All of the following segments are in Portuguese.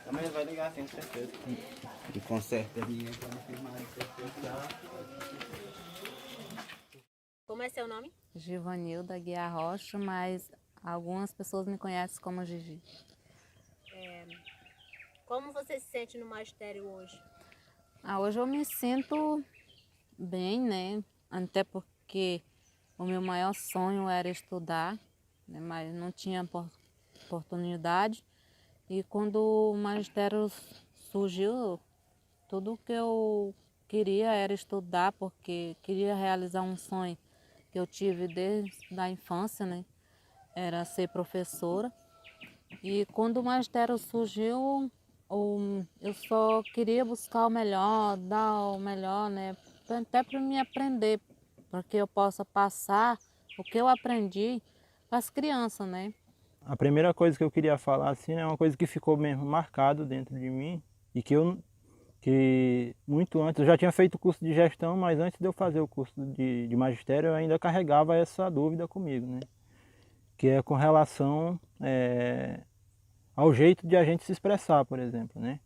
Amanhã vai ligar, tenho certeza. E conserta ninguém para não firmar especial. Como é seu nome? Givanilda Guiar Rocha, mas algumas pessoas me conhecem como Gigi. Como você se sente no magistério hoje? Hoje eu me sinto bem, né? Até porque o meu maior sonho era estudar, né? Mas não tinha oportunidade. E quando o magistério surgiu, tudo que eu queria era estudar, porque queria realizar um sonho que eu tive desde a infância, né? Era ser professora. E quando o magistério surgiu, eu só queria buscar o melhor, dar o melhor, né? Até para me aprender, para que eu possa passar o que eu aprendi para as crianças, né? A primeira coisa que eu queria falar assim é uma coisa que ficou mesmo marcado dentro de mim e que muito antes, eu já tinha feito o curso de gestão, mas antes de eu fazer o curso de magistério eu ainda carregava essa dúvida comigo, né? Que é com relação ao jeito de a gente se expressar, por exemplo, né?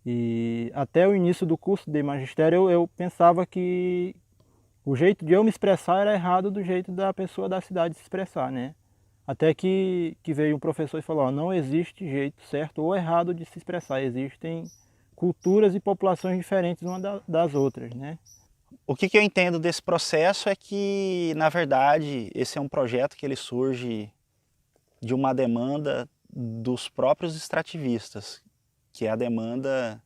E até o início do curso de magistério eu pensava que o jeito de eu me expressar era errado do jeito da pessoa da cidade se expressar, né? Até que veio um professor e falou, ó, não existe jeito certo ou errado de se expressar, existem culturas e populações diferentes uma das outras, né? O que eu entendo desse processo é que, na verdade, esse é um projeto que ele surge de uma demanda dos próprios extrativistas, que é a demanda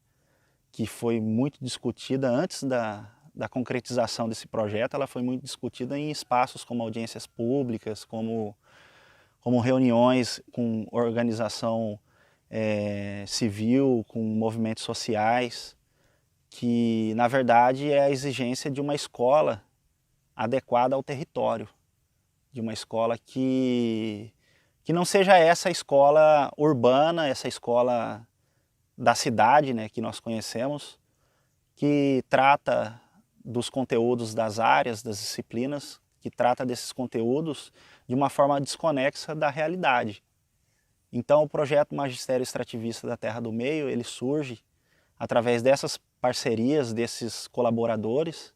que foi muito discutida antes da concretização desse projeto, ela foi muito discutida em espaços como audiências públicas, como reuniões com organização civil, com movimentos sociais, que na verdade é a exigência de uma escola adequada ao território, de uma escola que não seja essa escola urbana, essa escola da cidade, né, que nós conhecemos, que trata dos conteúdos das áreas, das disciplinas, que trata desses conteúdos de uma forma desconexa da realidade. Então o projeto Magistério Extrativista da Terra do Meio, ele surge através dessas parcerias, desses colaboradores,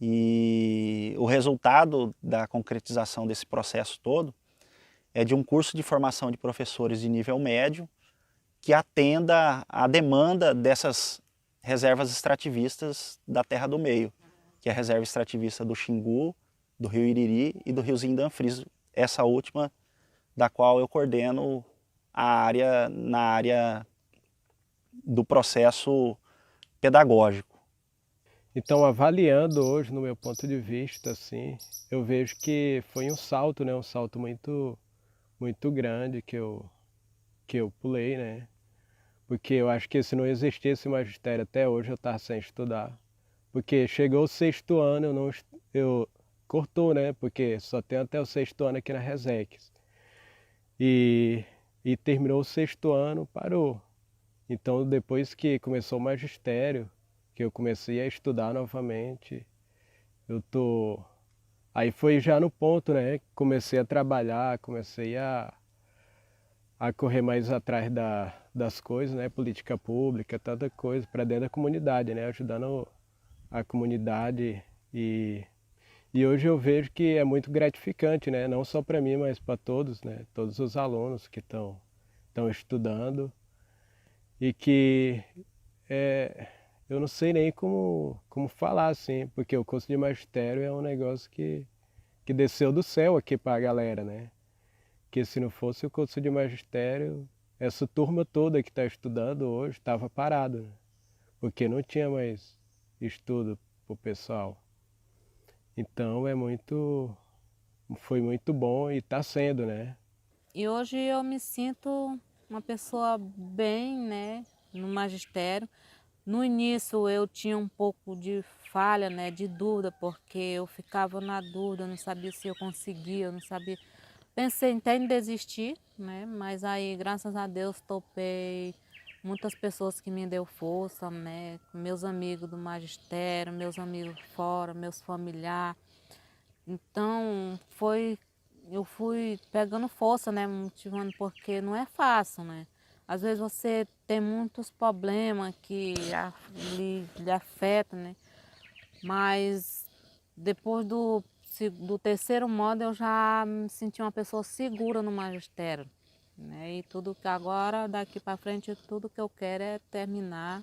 e o resultado da concretização desse processo todo é de um curso de formação de professores de nível médio que atenda à demanda dessas reservas extrativistas da Terra do Meio, que é a reserva extrativista do Xingu, do Rio Iriri e do Riozinho Danfries, essa última da qual eu coordeno na área do processo pedagógico. Então, avaliando hoje, no meu ponto de vista, assim, eu vejo que foi um salto, né? Um salto muito grande que eu pulei, né? Porque eu acho que se não existisse magistério até hoje, eu estava sem estudar. Porque chegou o sexto ano, eu cortou, né? Porque só tem até o sexto ano aqui na Resex. E terminou o sexto ano, parou. Então, depois que começou o magistério, que eu comecei a estudar novamente, Aí foi já no ponto, né? Comecei a trabalhar, comecei a correr mais atrás das coisas, né? Política pública, tanta coisa, para dentro da comunidade, né? Ajudando a comunidade e hoje eu vejo que é muito gratificante, né? Não só para mim, mas para todos, né? Todos os alunos que estão estudando e que eu não sei nem como falar assim, porque o curso de magistério é um negócio que desceu do céu aqui para a galera, né? Que se não fosse o curso de magistério, essa turma toda que está estudando hoje estava parada, né? Porque não tinha mais estudo para o pessoal. Então foi muito bom e está sendo, né? E hoje eu me sinto uma pessoa bem, né, no magistério. No início eu tinha um pouco de falha, né, de dúvida, porque eu ficava na dúvida, eu não sabia se eu conseguia, eu não sabia. Pensei até em desistir, né, mas aí, graças a Deus, topei muitas pessoas que me deu força, né, meus amigos do magistério, meus amigos fora, meus familiares. Então, eu fui pegando força, né, motivando, porque não é fácil, né? às vezes você tem muitos problemas que lhe afetam, né? Mas depois do terceiro modo eu já me senti uma pessoa segura no magistério, né? E tudo que agora, daqui para frente, tudo que eu quero é terminar.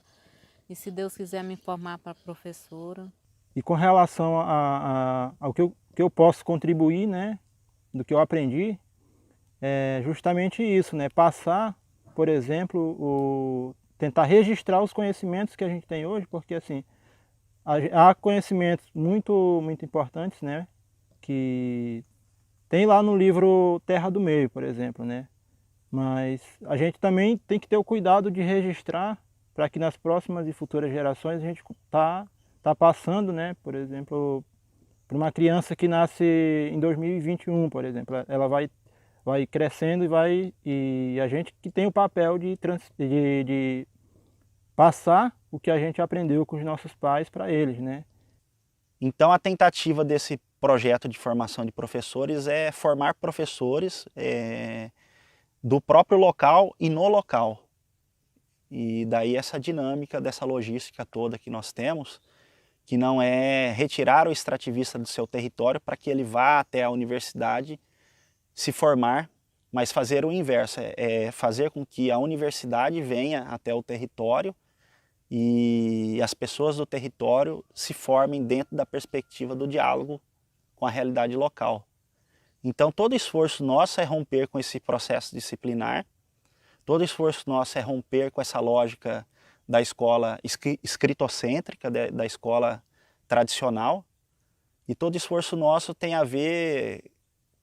E se Deus quiser me formar para professora. E com relação ao que eu posso contribuir, né, do que eu aprendi, é justamente isso, né, passar, por exemplo, tentar registrar os conhecimentos que a gente tem hoje, porque assim, há conhecimentos muito importantes, né, que tem lá no livro Terra do Meio, por exemplo, né, mas a gente também tem que ter o cuidado de registrar para que nas próximas e futuras gerações a gente tá passando, né, por exemplo, para uma criança que nasce em 2021, por exemplo, ela vai crescendo e a gente que tem o papel de passar o que a gente aprendeu com os nossos pais para eles, né? Então a tentativa desse projeto de formação de professores é formar professores do próprio local e no local. E daí essa dinâmica dessa logística toda que nós temos, que não é retirar o extrativista do seu território para que ele vá até a universidade se formar, mas fazer o inverso, é fazer com que a universidade venha até o território e as pessoas do território se formem dentro da perspectiva do diálogo com a realidade local. Então todo esforço nosso é romper com esse processo disciplinar, todo esforço nosso é romper com essa lógica da escola escritocêntrica, da escola tradicional, e todo esforço nosso tem a ver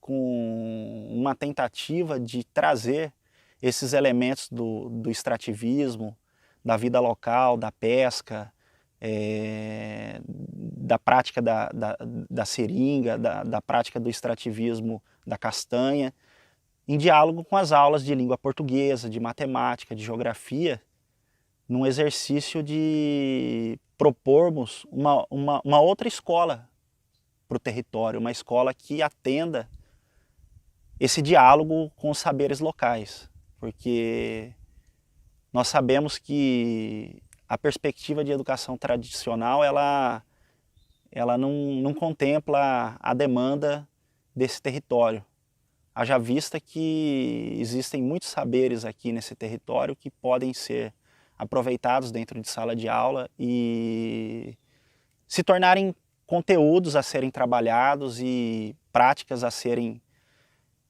com uma tentativa de trazer esses elementos do extrativismo, da vida local, da pesca, da prática da seringa, da prática do extrativismo da castanha, em diálogo com as aulas de língua portuguesa, de matemática, de geografia, num exercício de propormos uma outra escola para o território, uma escola que atenda esse diálogo com os saberes locais, porque nós sabemos que a perspectiva de educação tradicional ela não contempla a demanda desse território. Haja vista que existem muitos saberes aqui nesse território que podem ser aproveitados dentro de sala de aula e se tornarem conteúdos a serem trabalhados e práticas a serem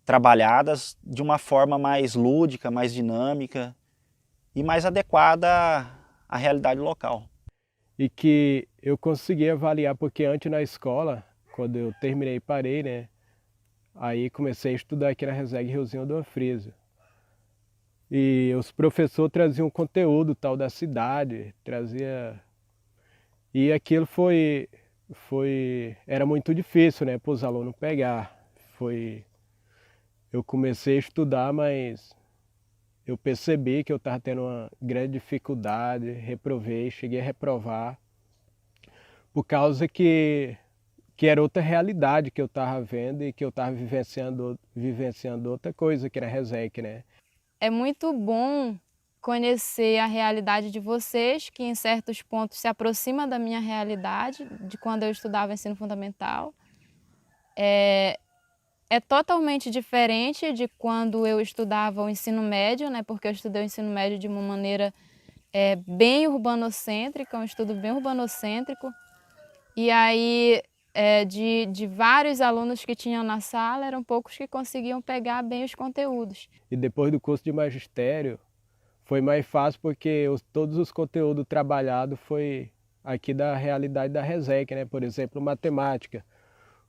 trabalhadas de uma forma mais lúdica, mais dinâmica e mais adequada à realidade local. E que eu consegui avaliar, porque antes na escola, quando eu terminei e parei, né? Aí comecei a estudar aqui na Reseg Riozinho do Anfrisa. E os professores traziam conteúdo tal da cidade, e aquilo era muito difícil, né, para os alunos pegar. Eu comecei a estudar, mas eu percebi que eu estava tendo uma grande dificuldade, reprovei, cheguei a reprovar, por causa que era outra realidade que eu estava vendo e que eu estava vivenciando outra coisa, que era Reseg, né? É muito bom conhecer a realidade de vocês, que em certos pontos se aproxima da minha realidade, de quando eu estudava ensino fundamental. É totalmente diferente de quando eu estudava o ensino médio, né? Porque eu estudei o ensino médio de uma maneira bem urbanocêntrica, um estudo bem urbanocêntrico. E aí, de vários alunos que tinham na sala, eram poucos que conseguiam pegar bem os conteúdos. E depois do curso de magistério, foi mais fácil porque todos os conteúdos trabalhados foi aqui da realidade da Reseg, né? Por exemplo, matemática.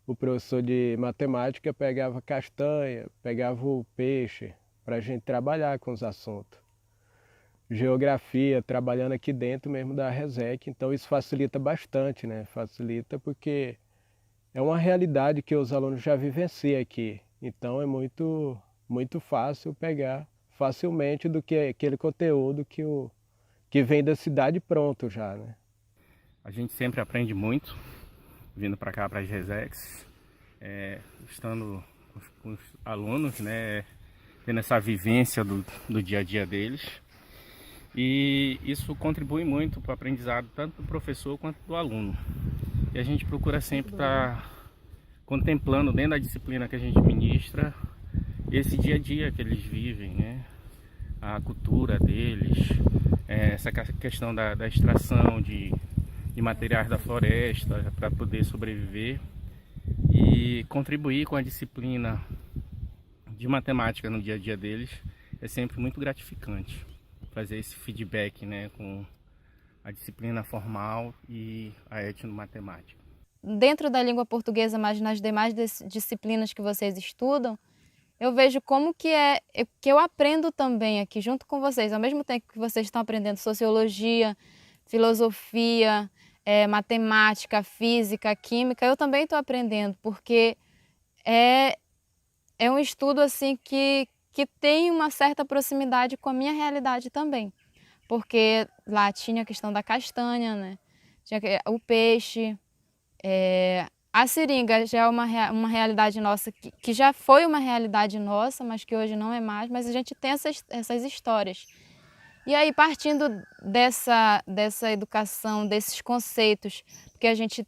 O professor de matemática pegava castanha, pegava o peixe, para a gente trabalhar com os assuntos. Geografia, trabalhando aqui dentro mesmo da Reseg, então isso facilita bastante, né? Facilita porque é uma realidade que os alunos já vivenciam aqui, então é muito fácil pegar facilmente do que aquele conteúdo que vem da cidade pronto já, né? A gente sempre aprende muito vindo para cá, para as Resegs, estando com os alunos, né? tendo essa vivência do dia a dia deles. E isso contribui muito para o aprendizado tanto do professor quanto do aluno. E a gente procura sempre estar contemplando dentro da disciplina que a gente ministra esse dia a dia que eles vivem, né? A cultura deles, essa questão da extração de materiais da floresta para poder sobreviver e contribuir com a disciplina de matemática no dia a dia deles é sempre muito gratificante. Fazer esse feedback, né, com a disciplina formal e a etnomatemática. Dentro da língua portuguesa, mas nas demais disciplinas que vocês estudam, eu vejo como que eu aprendo também aqui junto com vocês. Ao mesmo tempo que vocês estão aprendendo sociologia, filosofia, matemática, física, química, eu também estou aprendendo, porque é um estudo assim que tem uma certa proximidade com a minha realidade também. Porque lá tinha a questão da castanha, né? Tinha o peixe, a seringa já é uma realidade nossa, que já foi uma realidade nossa, mas que hoje não é mais, mas a gente tem essas histórias. E aí, partindo dessa educação, desses conceitos, porque a gente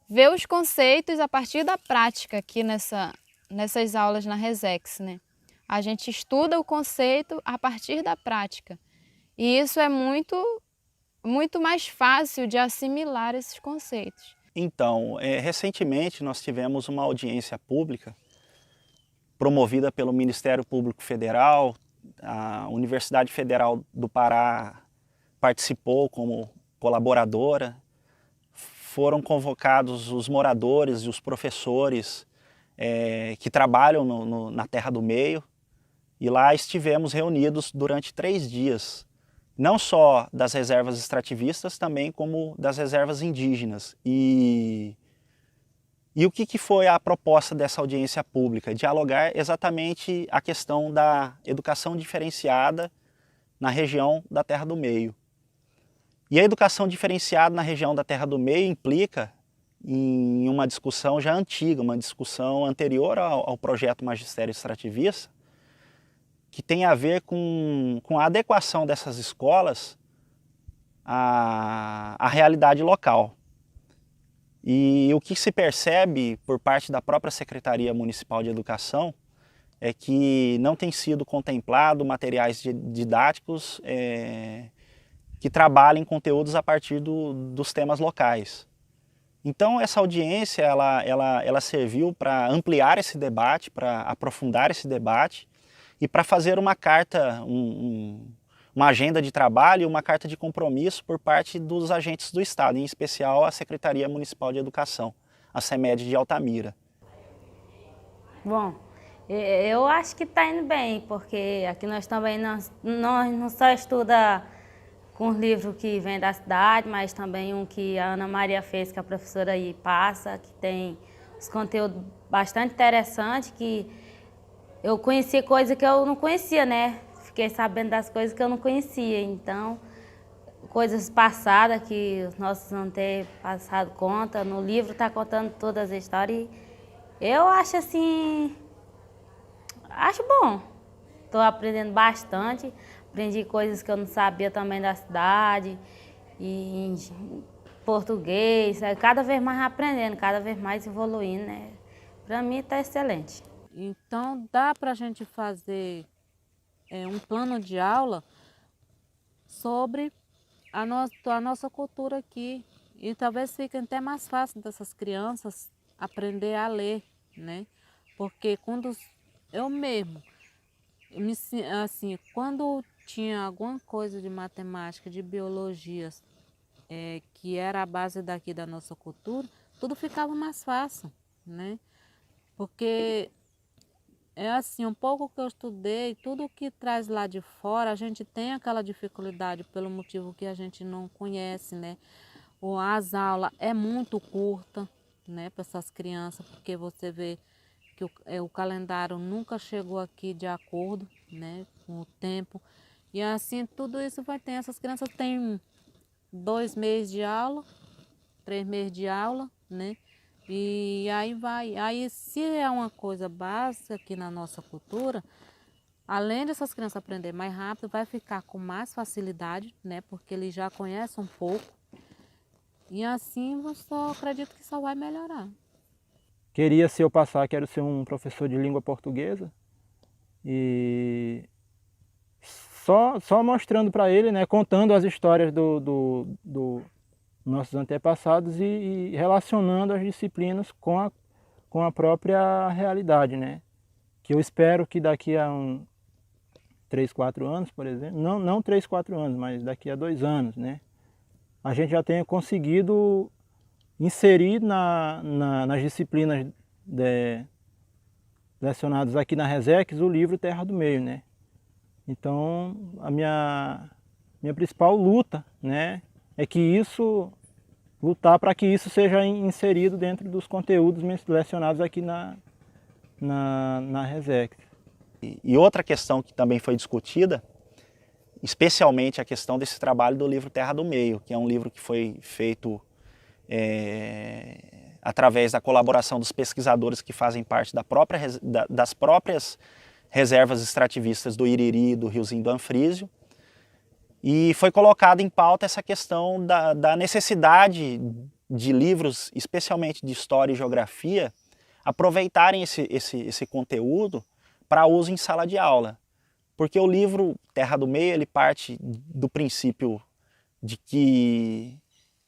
vê os conceitos a partir da prática aqui nessas aulas na Resex, né? A gente estuda o conceito a partir da prática. E isso é muito, muito mais fácil de assimilar esses conceitos. Então, recentemente nós tivemos uma audiência pública promovida pelo Ministério Público Federal. A Universidade Federal do Pará participou como colaboradora. Foram convocados os moradores e os professores que trabalham na Terra do Meio. E lá estivemos reunidos durante 3 dias, não só das reservas extrativistas, também como das reservas indígenas. E o que foi a proposta dessa audiência pública? Dialogar exatamente a questão da educação diferenciada na região da Terra do Meio. E a educação diferenciada na região da Terra do Meio implica em uma discussão já antiga, uma discussão anterior ao projeto Magistério Extrativista, que tem a ver com a adequação dessas escolas à realidade local. E o que se percebe por parte da própria Secretaria Municipal de Educação é que não tem sido contemplado materiais didáticos que trabalhem conteúdos a partir dos temas locais. Então essa audiência ela serviu para ampliar esse debate, para aprofundar esse debate e para fazer uma carta, uma agenda de trabalho e uma carta de compromisso por parte dos agentes do Estado, em especial a Secretaria Municipal de Educação, a CEMED de Altamira. Bom, eu acho que está indo bem, porque aqui nós também não só estuda com os livros que vêm da cidade, mas também um que a Ana Maria fez, que a professora aí passa, que tem os conteúdos bastante interessantes, que eu conheci coisas que eu não conhecia, né? Fiquei sabendo das coisas que eu não conhecia, então, coisas passadas que os nossos não têm passado conta, no livro está contando todas as histórias. Eu acho assim, acho bom. Estou aprendendo bastante, aprendi coisas que eu não sabia também da cidade, e em português, cada vez mais aprendendo, cada vez mais evoluindo, né? Para mim está excelente. Então, dá para a gente fazer um plano de aula sobre a nossa cultura aqui. E talvez fique até mais fácil dessas crianças aprender a ler, né? Porque quando eu mesmo, assim, quando tinha alguma coisa de matemática, de biologia, que era a base daqui da nossa cultura, tudo ficava mais fácil, né? Porque é assim, um pouco que eu estudei, tudo que traz lá de fora, a gente tem aquela dificuldade pelo motivo que a gente não conhece, né? Ou as aulas é muito curta, né, para essas crianças, porque você vê que o calendário nunca chegou aqui de acordo, né, com o tempo. E assim, tudo isso vai ter. Essas crianças têm 2 meses de aula, 3 meses de aula, né? E aí vai. Aí, se é uma coisa básica aqui na nossa cultura, além dessas crianças aprender mais rápido, vai ficar com mais facilidade, né? Porque ele já conhece um pouco. E assim eu só acredito que só vai melhorar. Queria, se eu passar, quero ser um professor de língua portuguesa. E só mostrando para ele, né, contando as histórias dos nossos antepassados e relacionando as disciplinas com a própria realidade, né? Que eu espero que daqui a 3, 4 anos, por exemplo, não 3, 4 anos, mas daqui a 2 anos, né? A gente já tenha conseguido inserir nas disciplinas lecionadas aqui na Resex o livro Terra do Meio, né? Então, a minha principal luta, né, é lutar para que isso seja inserido dentro dos conteúdos lecionados aqui na Resex. E outra questão que também foi discutida, especialmente a questão desse trabalho do livro Terra do Meio, que é um livro que foi feito através da colaboração dos pesquisadores que fazem parte das próprias reservas extrativistas do Iriri e do Riozinho do Anfrísio. E foi colocada em pauta essa questão da necessidade de livros, especialmente de história e geografia, aproveitarem esse conteúdo para uso em sala de aula. Porque o livro Terra do Meio, ele parte do princípio de que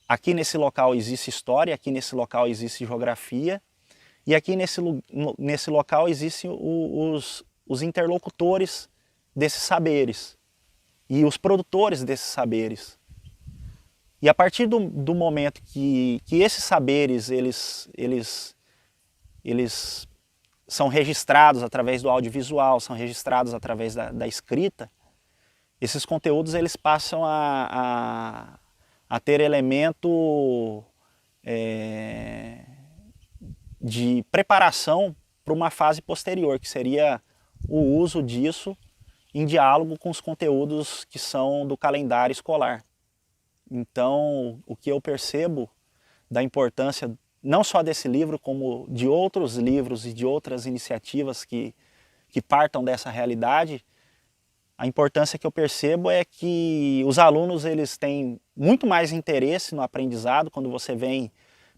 aqui nesse local existe história, aqui nesse local existe geografia, e aqui nesse local existem os interlocutores desses saberes e os produtores desses saberes. E a partir do momento que esses saberes eles são registrados através do audiovisual, são registrados através da escrita, esses conteúdos eles passam a ter elemento de preparação para uma fase posterior, que seria o uso disso em diálogo com os conteúdos que são do calendário escolar. Então, o que eu percebo da importância não só desse livro, como de outros livros e de outras iniciativas que partam dessa realidade, a importância que eu percebo é que os alunos eles têm muito mais interesse no aprendizado quando você vem,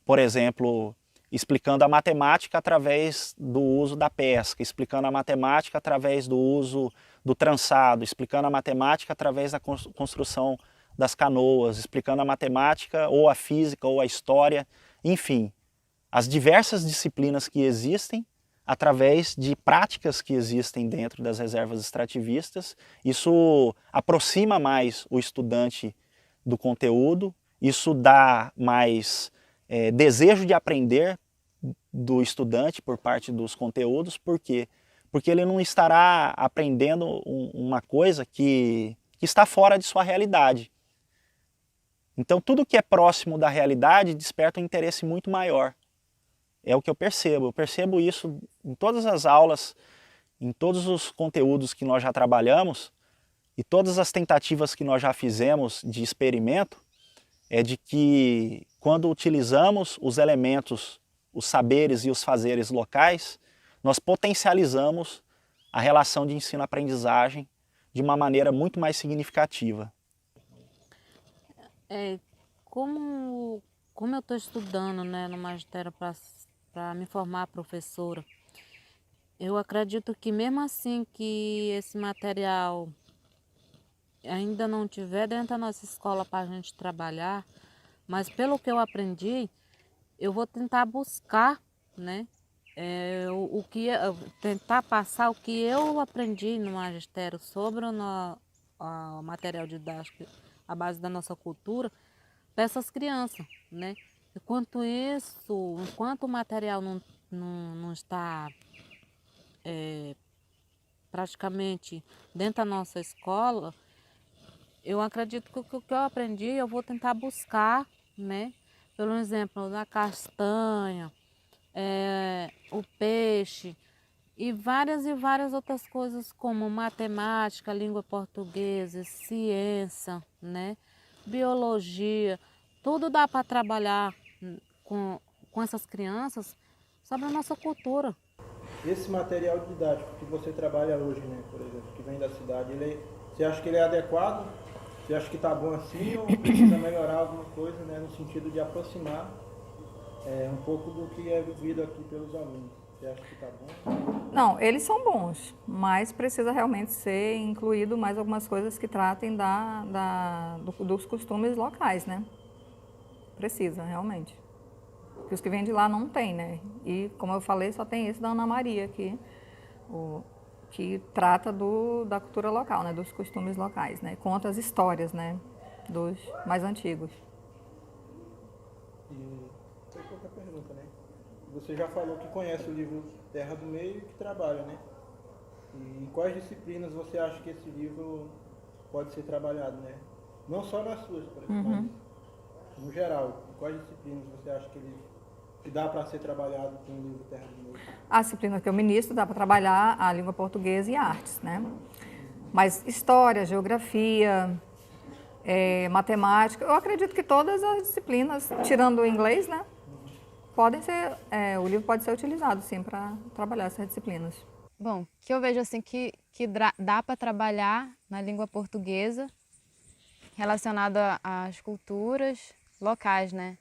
por exemplo, explicando a matemática através do uso da pesca, explicando a matemática através do uso do trançado, explicando a matemática através da construção das canoas, explicando a matemática ou a física ou a história, enfim, as diversas disciplinas que existem através de práticas que existem dentro das reservas extrativistas. Isso aproxima mais o estudante do conteúdo, isso dá mais desejo de aprender do estudante por parte dos conteúdos. Por quê? Porque ele não estará aprendendo uma coisa que está fora de sua realidade. Então tudo que é próximo da realidade desperta um interesse muito maior. É o que eu percebo isso em todas as aulas, em todos os conteúdos que nós já trabalhamos e todas as tentativas que nós já fizemos de experimento, é de que quando utilizamos os elementos, os saberes e os fazeres locais, nós potencializamos a relação de ensino-aprendizagem de uma maneira muito mais significativa. Como eu estou estudando, né, no magistério para me formar professora, eu acredito que mesmo assim que esse material ainda não tiver dentro da nossa escola para a gente trabalhar, mas pelo que eu aprendi, eu vou tentar buscar, né, tentar passar o que eu aprendi no magistério sobre o material didático, a base da nossa cultura, para essas crianças, né? Enquanto o material não está praticamente dentro da nossa escola, eu acredito que o que eu aprendi eu vou tentar buscar, né? Pelo exemplo, da castanha, o peixe e várias outras coisas como matemática, língua portuguesa, ciência, né? Biologia, tudo dá para trabalhar com essas crianças sobre a nossa cultura. esse material didático que você trabalha hoje, né, por exemplo, que vem da cidade, você acha que ele é adequado? Você acha que está bom assim ou precisa melhorar alguma coisa, né, no sentido de aproximar um pouco do que é vivido aqui pelos alunos? Você acha que está bom? Não, eles são bons, mas precisa realmente ser incluído mais algumas coisas que tratem dos costumes locais, né? Precisa, realmente. Porque os que vêm de lá não tem, né? E, como eu falei, só tem esse da Ana Maria aqui, que trata da cultura local, né? Dos costumes locais, né? Conta as histórias, né? Dos mais antigos. E tem outra pergunta, né? Você já falou que conhece o livro Terra do Meio e que trabalha, né? E em quais disciplinas você acha que esse livro pode ser trabalhado, né? Não só nas suas, por exemplo, mas no geral. Em quais disciplinas você acha que dá para ser trabalhado com o livro Terra do Meio? A disciplina que eu ministro dá para trabalhar a língua portuguesa e artes, né? Mas história, geografia, matemática, eu acredito que todas as disciplinas, tirando o inglês, né? Podem ser, o livro pode ser utilizado, sim, para trabalhar essas disciplinas. Bom, que eu vejo assim que dá para trabalhar na língua portuguesa relacionado às culturas locais, né?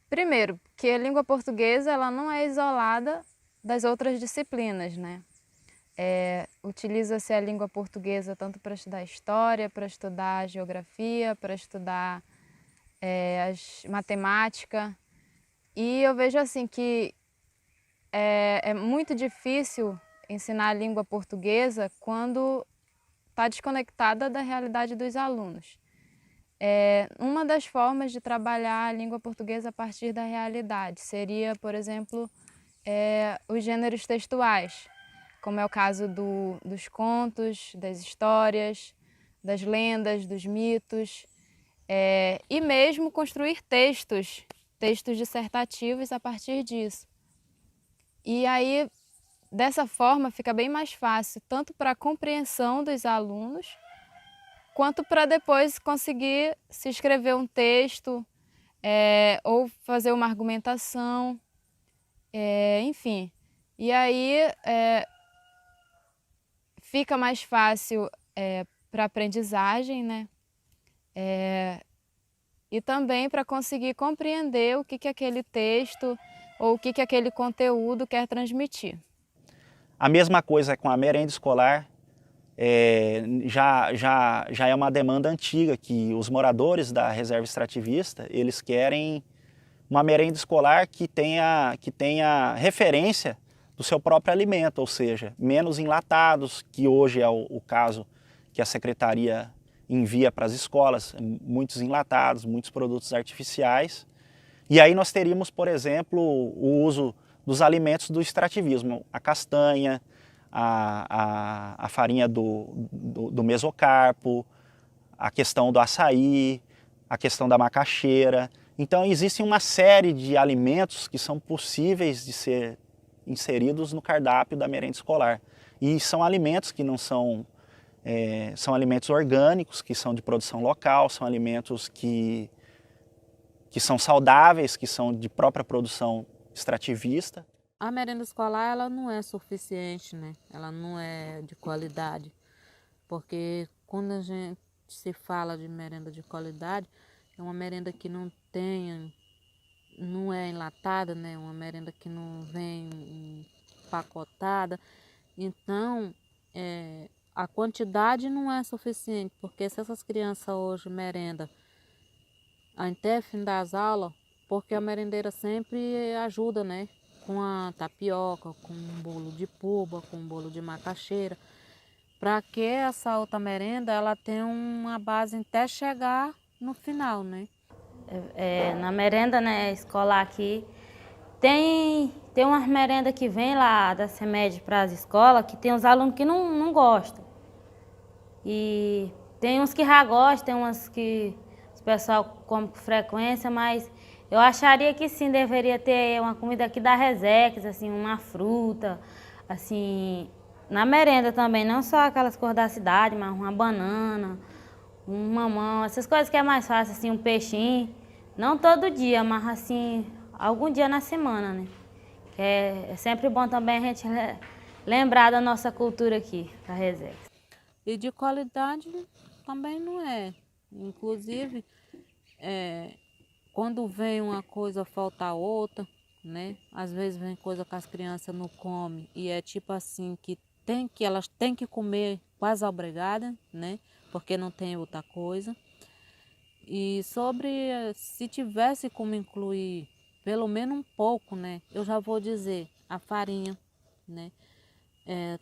Primeiro, que a língua portuguesa ela não é isolada das outras disciplinas, né? Utiliza-se a língua portuguesa tanto para estudar história, para estudar geografia, para estudar matemática. E eu vejo assim que é muito difícil ensinar a língua portuguesa quando está desconectada da realidade dos alunos. Uma das formas de trabalhar a língua portuguesa a partir da realidade seria, por exemplo, os gêneros textuais, como é o caso dos contos, das histórias, das lendas, dos mitos, e mesmo construir textos dissertativos a partir disso. E aí, dessa forma, fica bem mais fácil, tanto para a compreensão dos alunos, quanto para depois conseguir se escrever um texto, ou fazer uma argumentação, enfim. E aí fica mais fácil para a aprendizagem, né? E também para conseguir compreender o que aquele texto ou o que aquele conteúdo quer transmitir. A mesma coisa com a merenda escolar, já é uma demanda antiga que os moradores da reserva extrativista, eles querem uma merenda escolar que tenha referência do seu próprio alimento, ou seja, menos enlatados, que hoje é o caso que a secretaria envia para as escolas, muitos enlatados, muitos produtos artificiais. E aí nós teríamos, por exemplo, o uso dos alimentos do extrativismo, a castanha, a farinha do mesocarpo, a questão do açaí, a questão da macaxeira. Então existe uma série de alimentos que são possíveis de ser inseridos no cardápio da merenda escolar. E são alimentos que não são alimentos orgânicos, que são de produção local, são alimentos que são saudáveis, que são de própria produção extrativista. A merenda escolar ela não é suficiente, né? Ela não é de qualidade, porque quando a gente se fala de merenda de qualidade, é uma merenda que não é enlatada, né? Uma merenda que não vem empacotada. Então, a quantidade não é suficiente, porque se essas crianças hoje merendam até fim das aulas, porque a merendeira sempre ajuda, né? Com a tapioca, com um bolo de puba, com um bolo de macaxeira, para que essa outra merenda ela tenha uma base até chegar no final, né? Na merenda, né, escolar aqui, tem umas merendas que vem lá da CEMED para as escolas, que tem uns alunos que não gostam. E tem uns que já gostam, tem umas que o pessoal come com frequência, mas eu acharia que sim, deveria ter uma comida aqui da Resex, assim, uma fruta, assim, na merenda também, não só aquelas cores da cidade, mas uma banana, um mamão, essas coisas que é mais fácil, assim, um peixinho. Não todo dia, mas assim, algum dia na semana, né? Que é sempre bom também a gente lembrar da nossa cultura aqui, da Resex. E de qualidade também não é. Inclusive, quando vem uma coisa, falta outra, né? Às vezes vem coisa que as crianças não comem e é tipo assim que elas têm que comer quase obrigada, né? Porque não tem outra coisa. E sobre se tivesse como incluir pelo menos um pouco, né? Eu já vou dizer a farinha, né?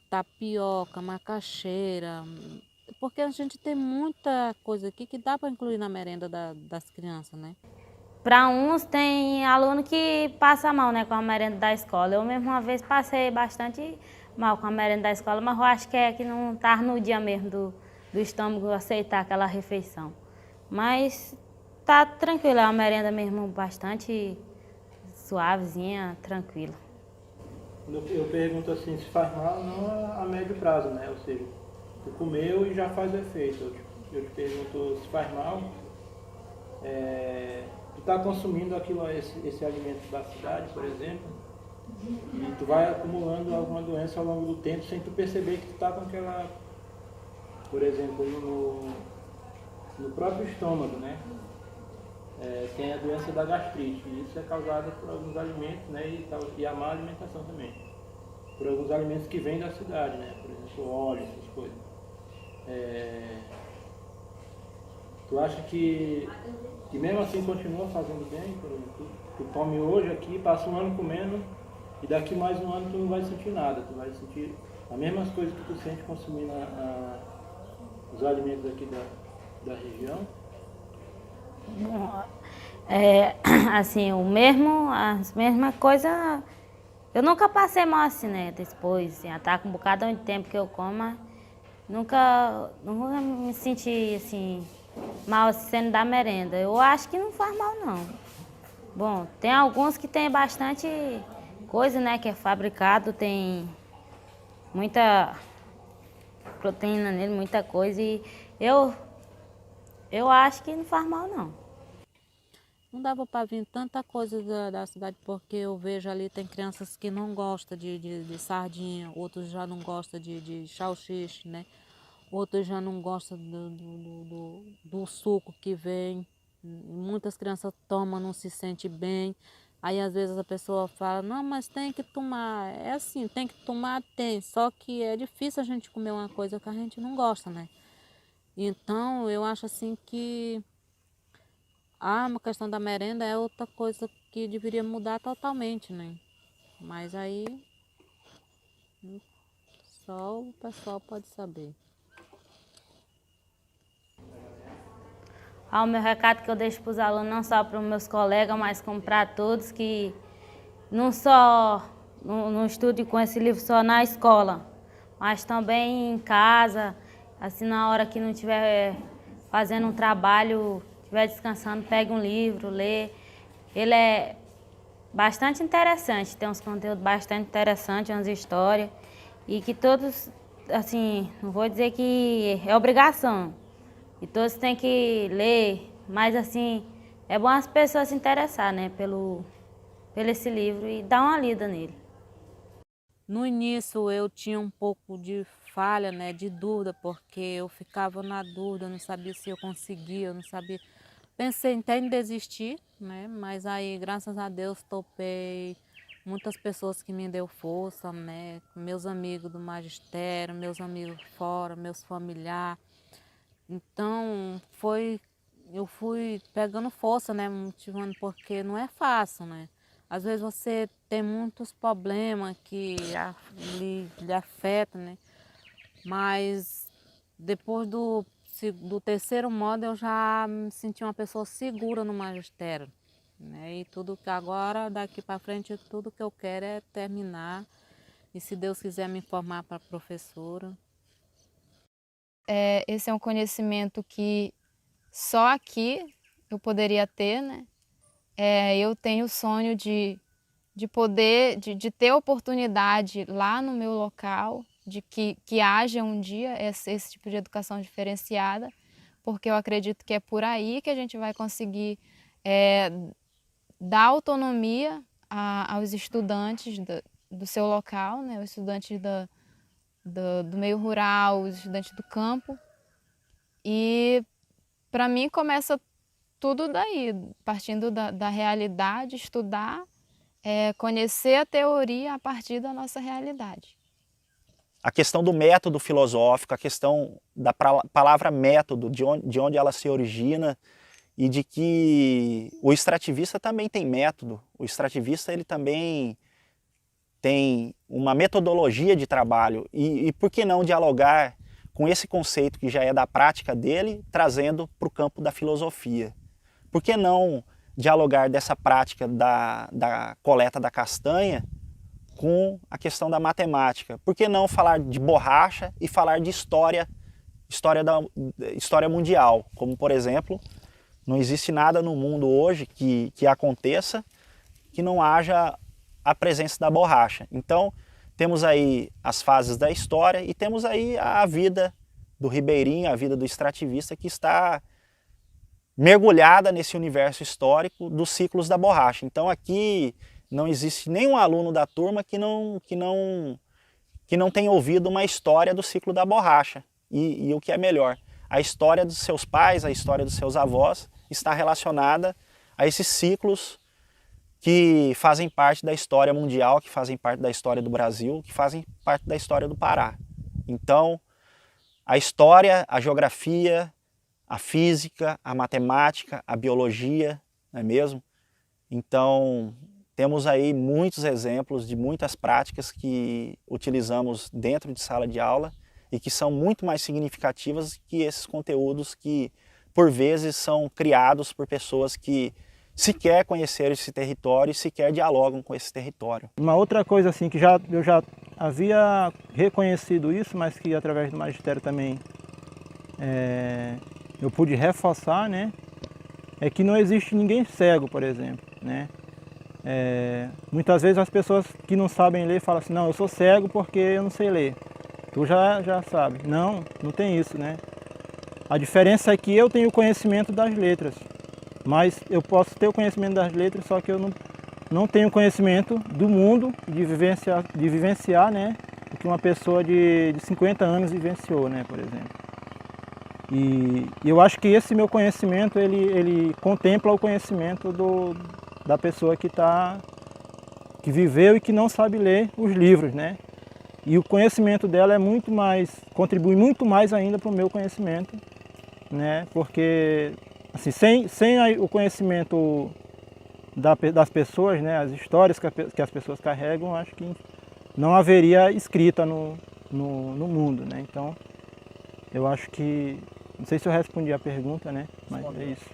Tapioca, macaxeira, porque a gente tem muita coisa aqui que dá para incluir na merenda das crianças, né? Para uns tem aluno que passa mal, né, com a merenda da escola. Eu mesmo uma vez passei bastante mal com a merenda da escola, mas eu acho que não estava no dia mesmo do estômago aceitar aquela refeição. Mas tá tranquilo, é uma merenda mesmo bastante suavezinha, tranquila. Eu pergunto assim, se faz mal não a médio prazo, né? Ou seja, tu comeu e já faz o efeito. Eu te pergunto se faz mal, tu está consumindo esse alimento da cidade, por exemplo, e tu vai acumulando alguma doença ao longo do tempo sem tu perceber que tu está com aquela, por exemplo, no próprio estômago, né? Tem a doença da gastrite, e isso é causado por alguns alimentos, né, e a má alimentação também, por alguns alimentos que vêm da cidade, né, por exemplo, óleo, essas coisas. Tu acha que mesmo assim continua fazendo bem? Por exemplo, tu come hoje aqui, passa um ano comendo, e daqui mais um ano tu não vai sentir nada, tu vai sentir as mesmas coisas que tu sente consumindo os alimentos aqui da região? Assim, as mesmas coisas, eu nunca passei mal assim, né, depois, assim, tá com um bocado de tempo que eu como, mas nunca me senti, assim, mal sendo da merenda. Eu acho que não faz mal, não. Bom, tem alguns que tem bastante coisa, né, que é fabricado, tem muita proteína nele, muita coisa, e eu acho que não faz mal, não. Não dava para vir tanta coisa da cidade, porque eu vejo ali, tem crianças que não gostam de sardinha, outros já não gostam de salsicha, né? Outros já não gostam do suco que vem. Muitas crianças tomam, não se sentem bem. Aí às vezes a pessoa fala, não, mas tem que tomar. É assim, tem que tomar, tem. Só que é difícil a gente comer uma coisa que a gente não gosta, né? Então eu acho assim que uma questão da merenda é outra coisa que deveria mudar totalmente, né? Mas aí só o pessoal pode saber. O meu recado que eu deixo para os alunos, não só para os meus colegas, mas como para todos, que não estude com esse livro só na escola, mas também em casa, assim na hora que não estiver fazendo um trabalho, estiver descansando, pegue um livro, lê. Ele é bastante interessante, tem uns conteúdos bastante interessantes, umas histórias, e que todos, assim, não vou dizer que é obrigação, e todos têm que ler, mas assim, é bom as pessoas se interessarem, né, pelo esse livro e dar uma lida nele. No início eu tinha um pouco de falha, né, de dúvida, porque eu ficava na dúvida, não sabia se eu conseguia, eu não sabia. Pensei até em desistir, né, mas aí, graças a Deus, topei. Muitas pessoas que me deu força, né, meus amigos do magistério, meus amigos fora, meus familiares. Então, eu fui pegando força, né, motivando, porque não é fácil, né. Às vezes você tem muitos problemas que lhe afetam, né? Mas depois do terceiro modo eu já me senti uma pessoa segura no magistério, né? E tudo que agora, daqui para frente, tudo que eu quero é terminar. E se Deus quiser me formar para professora. Esse é um conhecimento que só aqui eu poderia ter, né? Eu tenho o sonho de poder, de ter oportunidade lá no meu local, de que haja um dia esse tipo de educação diferenciada, porque eu acredito que é por aí que a gente vai conseguir dar autonomia aos estudantes do seu local, né? Os estudantes do meio rural, os estudantes do campo. E para mim começa tudo daí, partindo da realidade, estudar, conhecer a teoria a partir da nossa realidade. A questão do método filosófico, a questão da palavra método, de onde ela se origina, e de que o extrativista também tem método. O extrativista ele também tem uma metodologia de trabalho. E por que não dialogar com esse conceito que já é da prática dele, trazendo para o campo da filosofia? Por que não dialogar dessa prática da coleta da castanha com a questão da matemática? Por que não falar de borracha e falar de história mundial? Como, por exemplo, não existe nada no mundo hoje que aconteça que não haja a presença da borracha. Então, temos aí as fases da história e temos aí a vida do ribeirinho, a vida do extrativista que está mergulhada nesse universo histórico dos ciclos da borracha. Então, aqui não existe nenhum aluno da turma que não tenha ouvido uma história do ciclo da borracha. E o que é melhor, a história dos seus pais, a história dos seus avós está relacionada a esses ciclos que fazem parte da história mundial, que fazem parte da história do Brasil, que fazem parte da história do Pará. Então, a história, a geografia, a física, a matemática, a biologia, não é mesmo? Então, temos aí muitos exemplos de muitas práticas que utilizamos dentro de sala de aula e que são muito mais significativas que esses conteúdos que, por vezes, são criados por pessoas que sequer conheceram esse território e sequer dialogam com esse território. Uma outra coisa assim que eu já havia reconhecido isso, mas que através do magistério também eu pude reforçar, né? É que não existe ninguém cego, por exemplo, né? Muitas vezes as pessoas que não sabem ler falam assim, não, eu sou cego porque eu não sei ler. Tu já sabe. Não, não tem isso, né? A diferença é que eu tenho o conhecimento das letras, mas eu posso ter o conhecimento das letras, só que eu não tenho conhecimento do mundo, de vivenciar, né? O que uma pessoa de 50 anos vivenciou, né, por exemplo. E eu acho que esse meu conhecimento, ele contempla o conhecimento da pessoa que viveu e que não sabe ler os livros, né? E o conhecimento dela contribui muito mais ainda para o meu conhecimento, né? Porque assim, sem o conhecimento das pessoas, né? As histórias que as pessoas carregam, acho que não haveria escrita no mundo, né? Então, eu acho que, não sei se eu respondi a pergunta, né? Mas é isso.